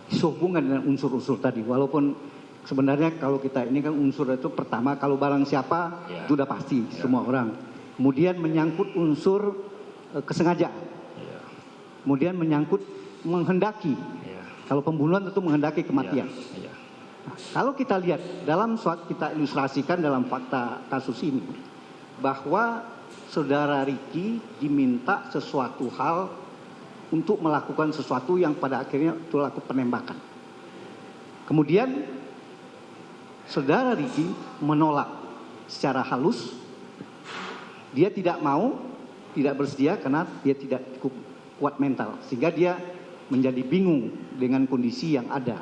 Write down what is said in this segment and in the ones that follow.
Sehubungan dengan unsur-unsur tadi, walaupun sebenarnya kalau kita ini kan unsur itu pertama kalau barang siapa itu udah pasti semua orang. Kemudian menyangkut unsur kesengajaan. Kemudian menyangkut menghendaki. Kalau pembunuhan itu menghendaki kematian. Nah, kalau kita lihat dalam suatu kita ilustrasikan dalam fakta kasus ini bahwa saudara Ricky diminta sesuatu hal untuk melakukan sesuatu yang pada akhirnya itu laku penembakan. Kemudian saudara Ricky menolak secara halus. Dia tidak mau, tidak bersedia karena dia tidak cukup kuat mental. Sehingga dia menjadi bingung dengan kondisi yang ada.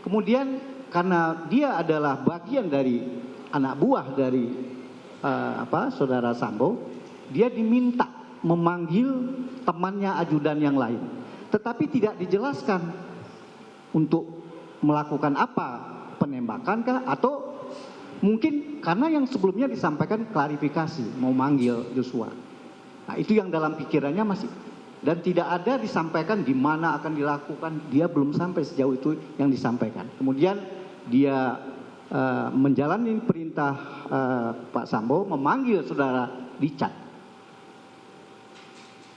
Kemudian karena dia adalah bagian dari anak buah dari saudara Sambo, dia diminta memanggil temannya ajudan yang lain. Tetapi tidak dijelaskan untuk melakukan apa, penembakan kah, atau mungkin karena yang sebelumnya disampaikan klarifikasi, mau manggil Joshua. Nah itu yang dalam pikirannya masih, dan tidak ada disampaikan di mana akan dilakukan, dia belum sampai sejauh itu yang disampaikan. Kemudian dia menjalani perintah Pak Sambo memanggil saudara Richard.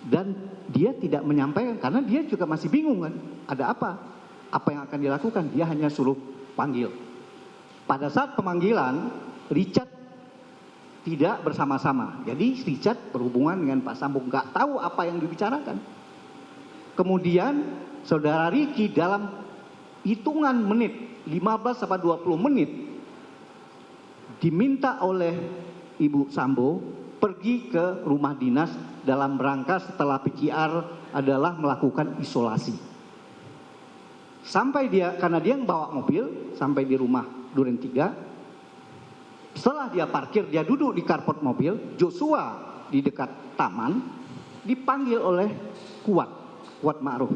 Dan dia tidak menyampaikan karena dia juga masih bingung kan, ada apa yang akan dilakukan. Dia hanya suruh panggil. Pada saat pemanggilan Richard tidak bersama-sama, jadi Richard berhubungan dengan Pak Sambo, nggak tahu apa yang dibicarakan. Kemudian saudara Ricky dalam hitungan menit 15 sampai 20 menit diminta oleh Ibu Sambo pergi ke rumah dinas dalam rangka setelah PCR adalah melakukan isolasi. Sampai dia, karena dia membawa mobil sampai di rumah Duren 3. Setelah dia parkir, dia duduk di karpot mobil, Joshua di dekat taman, dipanggil oleh Kuat Ma'ruf.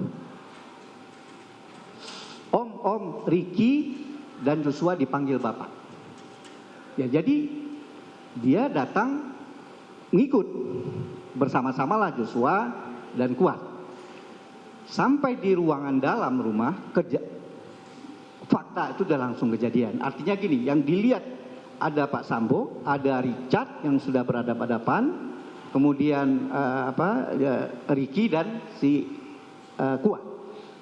Om Ricky dan Joshua dipanggil Bapak. Ya jadi dia datang ngikut bersama-samalah Joshua dan Kuat. Sampai di ruangan dalam rumah, fakta itu udah langsung kejadian. Artinya gini, yang dilihat ada Pak Sambo, ada Richard yang sudah berhadapan-hadapan, kemudian Ricky dan si Kuat.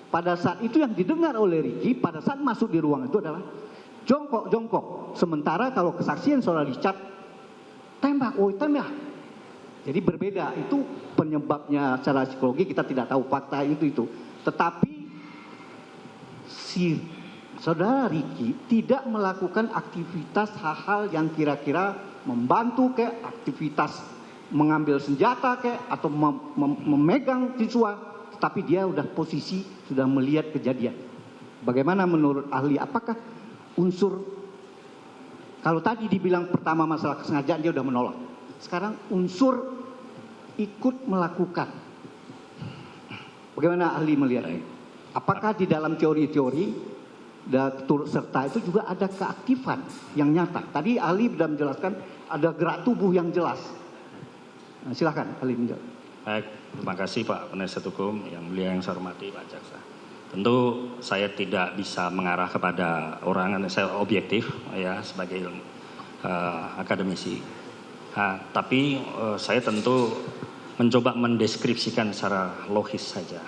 Pada saat itu yang didengar oleh Ricky pada saat masuk di ruangan itu adalah jongkok. Sementara kalau kesaksian saudara Richard, tembak. Jadi berbeda, itu penyebabnya secara psikologi kita tidak tahu fakta itu. Tetapi si saudara Ricky tidak melakukan aktivitas hal-hal yang kira-kira membantu kayak aktivitas mengambil senjata kayak atau memegang siswa, tapi dia udah posisi sudah melihat kejadian. Bagaimana menurut ahli, apakah unsur, kalau tadi dibilang pertama masalah kesengajaan dia udah menolak. Sekarang unsur ikut melakukan. Bagaimana ahli melihat? Apakah di dalam teori-teori dan turut serta itu juga ada keaktifan yang nyata? Tadi ahli sudah menjelaskan ada gerak tubuh yang jelas. Nah, silakan ahli menjawab. Baik, terima kasih Pak Penasihat Hukum yang mulia, yang saya hormati Pak Jaksa. Tentu saya tidak bisa mengarah kepada orang, saya objektif ya sebagai akademisi. Tapi saya tentu mencoba mendeskripsikan secara logis saja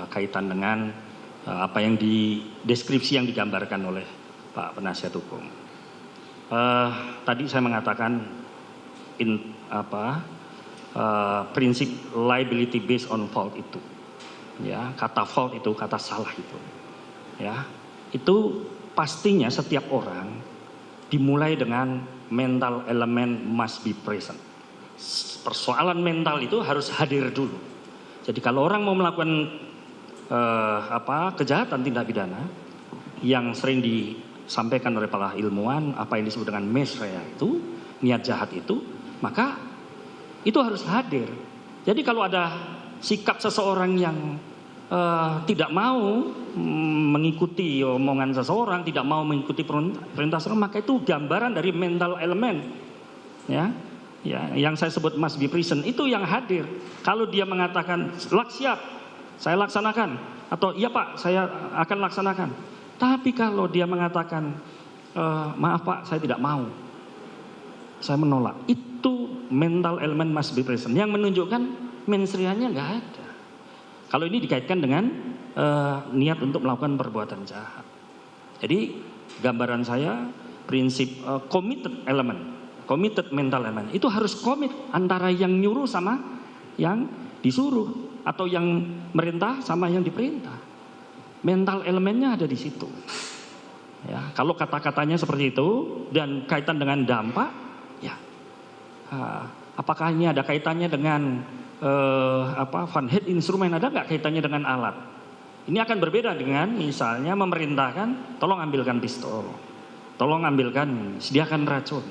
kaitan dengan apa yang deskripsi yang digambarkan oleh Pak Penasihat Hukum. Tadi saya mengatakan prinsip liability based on fault itu, ya, kata fault itu kata salah itu, ya, itu pastinya setiap orang dimulai dengan mental element must be present. Persoalan mental itu harus hadir dulu. Jadi kalau orang mau melakukan kejahatan tindak pidana yang sering disampaikan oleh para ilmuwan, apa yang disebut dengan mens rea itu, niat jahat itu, maka itu harus hadir. Jadi kalau ada sikap seseorang yang tidak mau mengikuti omongan seseorang, tidak mau mengikuti perintah seseorang, maka itu gambaran dari mental element, ya, yang saya sebut must be present itu yang hadir. Kalau dia mengatakan siap, saya laksanakan, atau iya Pak, saya akan laksanakan. Tapi kalau dia mengatakan, maaf Pak, saya tidak mau, saya menolak, itu mental element must be present, yang menunjukkan mens reanya nggak ada. Kalau ini dikaitkan dengan niat untuk melakukan perbuatan jahat. Jadi gambaran saya, prinsip committed element, committed mental element, itu harus komit antara yang nyuruh sama yang disuruh, atau yang merintah sama yang diperintah. Mental elemennya ada di situ. Ya, kalau kata-katanya seperti itu dan kaitan dengan dampak, ya, apakah ini ada kaitannya dengan Van Head instrumen, ada nggak kaitannya dengan alat? Ini akan berbeda dengan misalnya memerintahkan, tolong ambilkan pistol, tolong ambilkan, sediakan racun,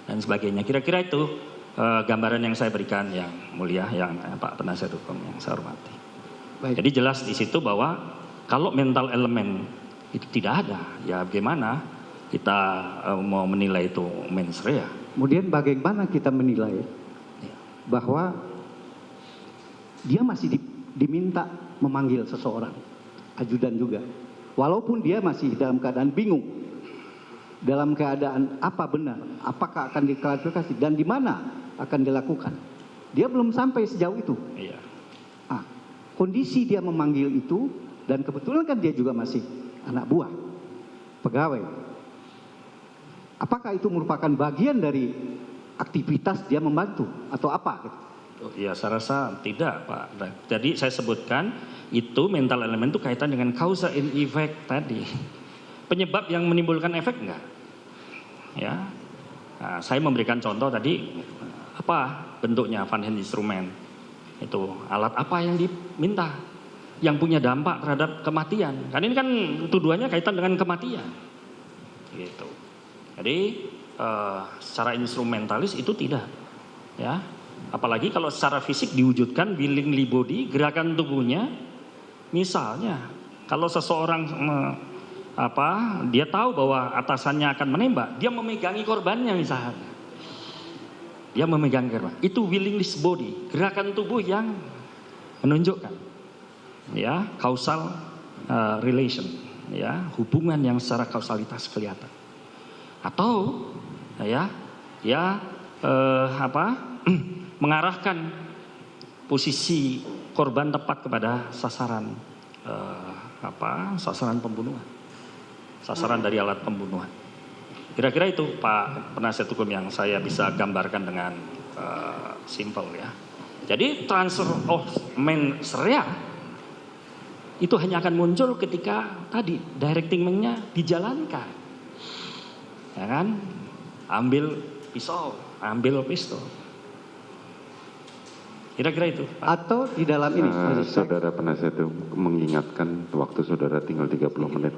dan sebagainya. Kira-kira itu gambaran yang saya berikan, yang mulia, yang Pak Penasihat Hukum yang saya hormati. Baik. Jadi jelas di situ bahwa kalau mental elemen itu tidak ada, ya bagaimana kita mau menilai itu mens rea? Kemudian bagaimana kita menilai bahwa dia masih diminta memanggil seseorang, ajudan juga, walaupun dia masih dalam keadaan bingung, dalam keadaan apa benar, apakah akan diklarifikasi dan di mana akan dilakukan. Dia belum sampai sejauh itu. Iya. Nah, kondisi dia memanggil itu, dan kebetulan kan dia juga masih anak buah, pegawai. Apakah itu merupakan bagian dari aktivitas dia membantu atau apa? Ya saya rasa tidak Pak. Jadi saya sebutkan itu mental elemen itu kaitan dengan causa and effect tadi. Penyebab yang menimbulkan efek enggak? Ya. Nah, saya memberikan contoh tadi, apa bentuknya Van Head instrumen? Itu alat apa yang diminta? Yang punya dampak terhadap kematian. Kan ini kan tuduhannya kaitan dengan kematian. Gitu. Jadi secara instrumentalis itu tidak. Ya. Apalagi kalau secara fisik diwujudkan willingly body, gerakan tubuhnya, misalnya kalau seseorang dia tahu bahwa atasannya akan menembak, dia memegangi korbannya misalnya, dia memegang korban, itu willingly body, gerakan tubuh yang menunjukkan ya causal relation, ya hubungan yang secara kausalitas kelihatan, atau mengarahkan posisi korban tepat kepada sasaran sasaran pembunuhan, sasaran dari alat pembunuhan. Kira-kira itu Pak Penasihat Hukum yang saya bisa gambarkan dengan simpel ya. Jadi transfer of mens rea itu hanya akan muncul ketika tadi directingnya dijalankan, ya kan? Ambil pisau, ambil pistol. Kira-kira itu. Atau di dalam ini, Saudara Penasihat Hukum mengingatkan waktu saudara tinggal 30 menit.